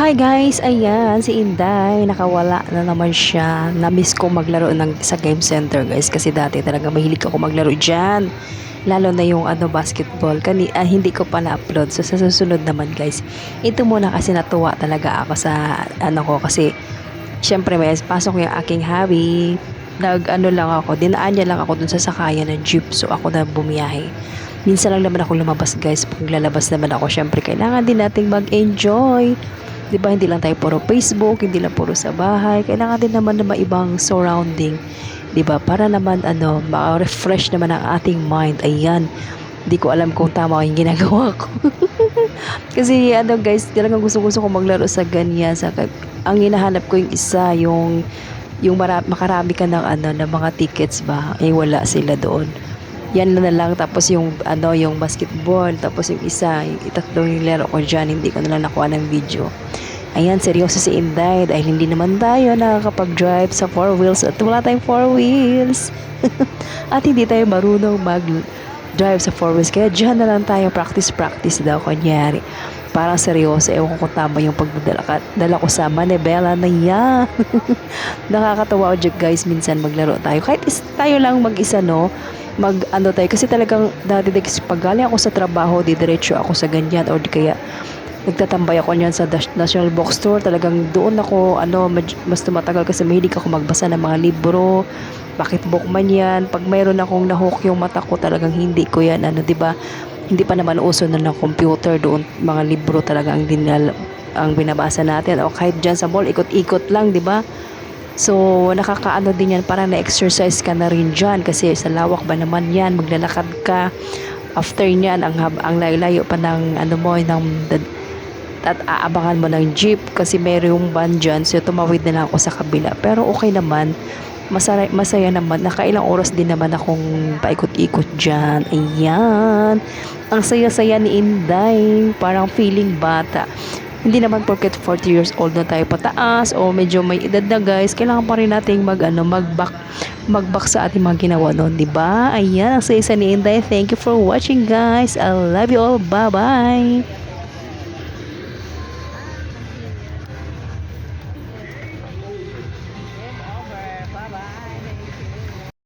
Hi guys, ayan si Inday, nakawala na naman siya. Na-miss ko maglaro sa game center guys kasi dati talaga mahilig ako maglaro diyan. Lalo na yung basketball. Hindi ko pa na-upload. So sa susunod naman guys, ito muna kasi natuwa talaga ako sa ko kasi syempre may pasok yung aking hobby. Lang ako, dinaan niya lang ako dun sa sakayan ng jeep. So ako na bumiyahe. Minsan lang naman ako lumabas guys. Pag lalabas naman ako, syempre kailangan din nating mag-enjoy. 'Di ba hindi lang tayo puro Facebook, hindi lang puro sa bahay. Kailangan din naman na maibang surrounding, 'di ba? Para naman ma-refresh naman ang ating mind. Ayan. Hindi ko alam kung tama yung ginagawa ko. Kasi guys, talagang gusto-gusto ko maglaro sa ganyan ang hinahanap ko yung isa, makarami ka ng ng mga tickets ba? Eh wala sila doon. Yan na lang, tapos yung basketball, tapos yung isa, yung itatlo yung laro ko diyan, hindi ko na lang nakuha ng video. Ayan, seryoso si Inday dahil hindi naman tayo nakakapag-drive sa four wheels at wala tayong four wheels. At hindi tayo marunong mag-drive sa four wheels. Kaya dyan na lang tayo practice daw kunyari. Parang seryoso, ewan ko kung tama yung dala ko sa manibela na yan. Nakakatawa o guys, minsan maglaro tayo. Kahit tayo lang mag-isa, no? Tayo kasi talagang dati pag galing ako sa trabaho, diretso ako sa ganyan or di kaya nagtatambay ako niyan sa National Bookstore. Talagang doon ako mas tumatagal kasi mahilig ako magbasa ng mga libro, pocketbook man yan. Pag mayroon akong nahook yung mata ko, talagang hindi ko yan 'di ba? Hindi pa naman uso na ng computer doon, mga libro talaga ang binabasa natin, o kahit diyan sa mall ikot-ikot lang, 'di ba? So nakakaano din yan, para na-exercise ka na rin dyan kasi sa lawak ba naman yan, maglalakad ka. After nyan, ang layo-layo pa ng at aabangan mo ng jeep kasi mayroong van dyan. So tumawid na lang ako sa kabila, pero okay naman, masaya naman. Nakailang oras din naman akong paikot-ikot dyan. Ayan, ang saya-saya ni Inday, parang feeling bata. Hindi naman porket 40 years old na tayo pataas o medyo may edad na guys, kailangan pa rin nating mag-back sa ating mga ginawa noon, 'di ba? Ayan, ang saya ni Inday. Thank you for watching guys. I love you all. Bye-bye.